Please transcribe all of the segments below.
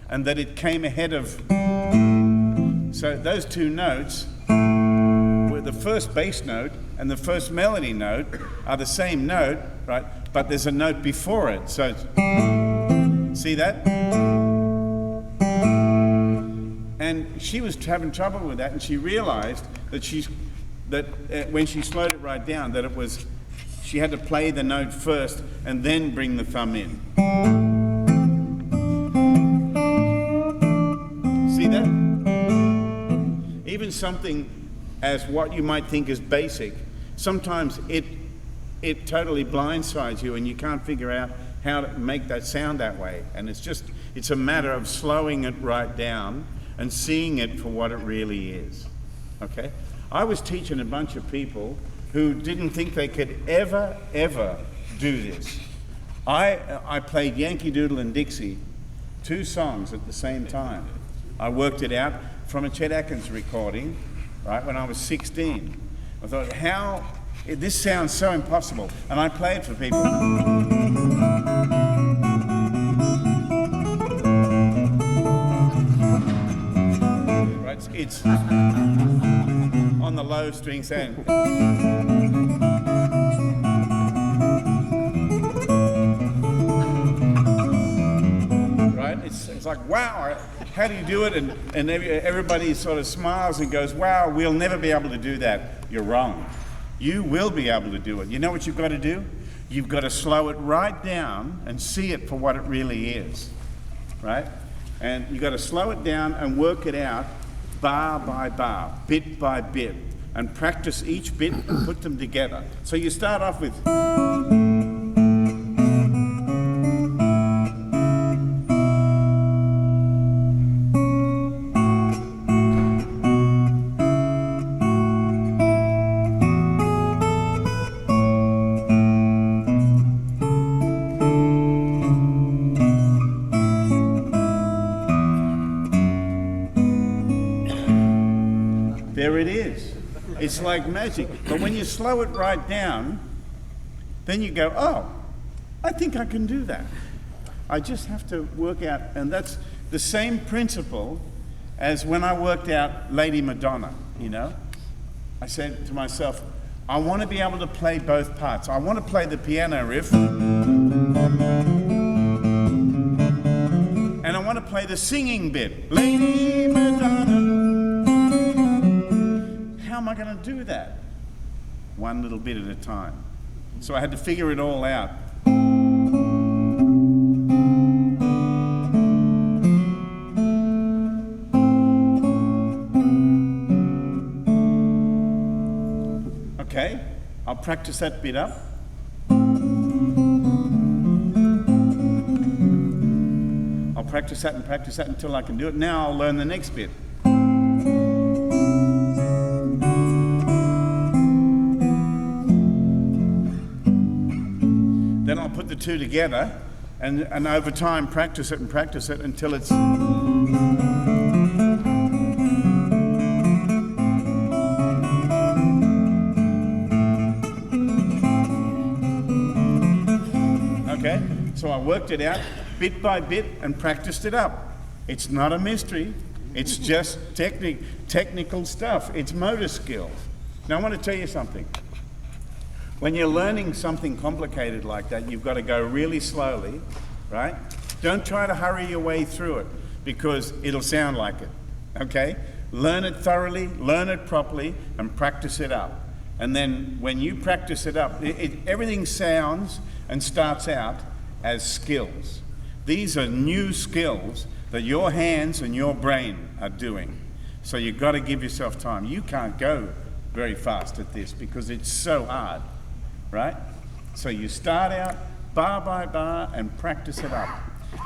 and that it came ahead of. So those two notes, were the first bass note and the first melody note are the same note, right? But there's a note before it. So see that? And she was having trouble with that, and she realized that when she slowed it right down, that she had to play the note first and then bring the thumb in. See that? Even something as what you might think is basic, sometimes it totally blindsides you and you can't figure out how to make that sound that way. And it's a matter of slowing it right down and seeing it for what it really is, okay? I was teaching a bunch of people who didn't think they could ever do this. I played Yankee Doodle and Dixie, 2 songs at the same time. I worked it out from a Chet Atkins recording, right, when I was 16. I thought, this sounds so impossible, and I played for people. Right, it's on the low string sound. Right, it's like, wow, how do you do it? And everybody sort of smiles and goes, wow, we'll never be able to do that. You're wrong. You will be able to do it. You know what you've got to do? You've got to slow it right down and see it for what it really is, right? And you've got to slow it down and work it out bar by bar, bit by bit, and practice each bit and put them together. So you start off with... There it is. It's like magic. But when you slow it right down, then you go, oh, I think I can do that. I just have to work out, and that's the same principle as when I worked out Lady Madonna, you know? I said to myself, I want to be able to play both parts. I want to play the piano riff, and I want to play the singing bit. Lady Madonna. How am I going to do that? One little bit at a time. So I had to figure it all out. Okay, I'll practice that bit up. I'll practice that and practice that until I can do it. Now I'll learn the next bit. Then I'll put the two together and over time practice it until it's... Okay, so I worked it out bit by bit and practiced it up. It's not a mystery, it's just technical stuff, it's motor skills. Now I want to tell you something. When you're learning something complicated like that, you've got to go really slowly, right? Don't try to hurry your way through it because it'll sound like it, okay? Learn it thoroughly, learn it properly, and practice it up. And then when you practice it up, everything sounds and starts out as skills. These are new skills that your hands and your brain are doing. So you've got to give yourself time. You can't go very fast at this because it's so hard. Right? So you start out bar by bar and practice it up.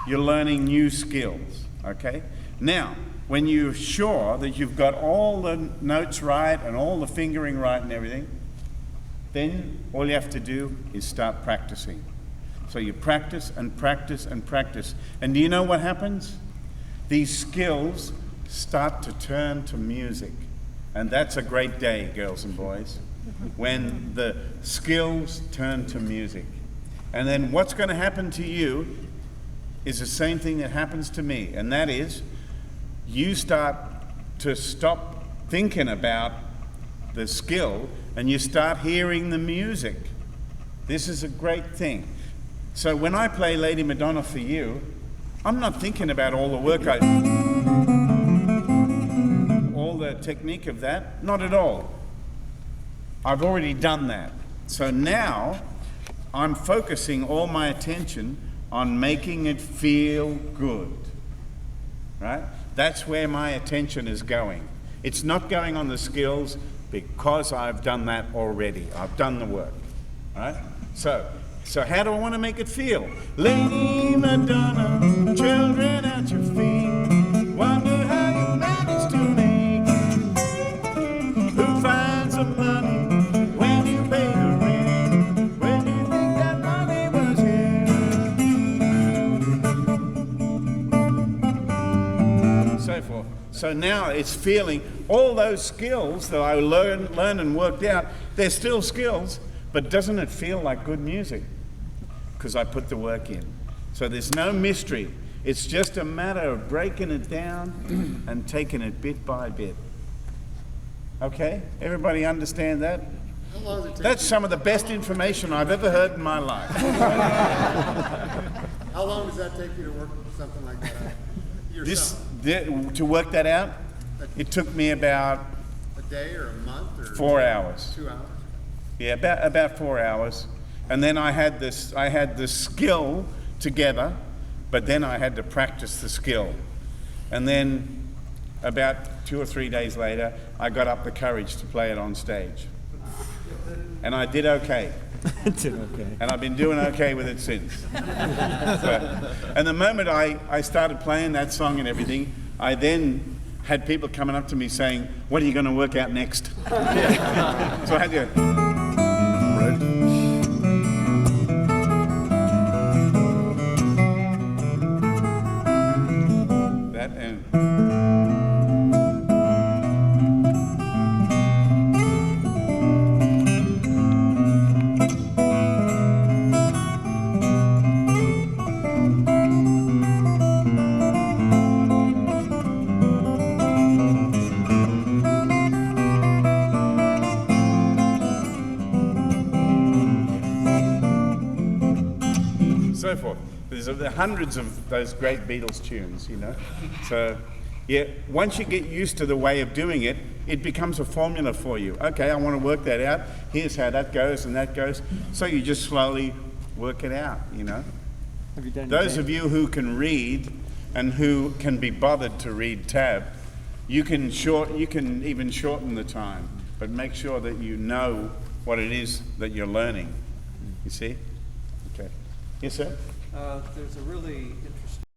You're learning new skills, okay? Now, when you're sure that you've got all the notes right and all the fingering right and everything, then all you have to do is start practicing. So you practice and practice and practice. And do you know what happens? These skills start to turn to music. And that's a great day, girls and boys, when the skills turn to music. And then what's going to happen to you is the same thing that happens to me, and that is you start to stop thinking about the skill and you start hearing the music. This is a great thing. So when I play Lady Madonna for you, I'm not thinking about all the work all the technique of that, not at all. I've already done that. So now I'm focusing all my attention on making it feel good, right? That's where my attention is going. It's not going on the skills because I've done that already. I've done the work, right? So how do I want to make it feel? Lady Madonna, children at your feet, wonder how you managed to make it. Who finds the money when you pay the rent? When you think that money was here? So forth. So now it's feeling all those skills that I learned and worked out, they're still skills, but doesn't it feel like good music? Because I put the work in. So there's no mystery. It's just a matter of breaking it down and taking it bit by bit. Okay? Everybody understand that? How long does it take? That's some of the best information I've ever heard in my life. How long does that take you to work something like that out yourself? To work that out, it took me about A day or a month or 4 hours. 2 hours? Yeah, about 4 hours. And then I had the skill together, but then I had to practice the skill. And then about 2 or 3 days later, I got up the courage to play it on stage. And I did okay. And I've been doing okay with it since. And the moment I started playing that song and everything, I then had people coming up to me saying, "What are you going to work out next?" So I had to go, that and so forth. There's hundreds of those great Beatles tunes, you know. So, yeah, once you get used to the way of doing it, it becomes a formula for you. Okay, I want to work that out. Here's how that goes and that goes. So you just slowly work it out, you know. Have you done Those of you who can read and who can be bothered to read tab, you can even shorten the time, but make sure that you know what it is that you're learning. You see? Okay. Yes, sir? There's a really interesting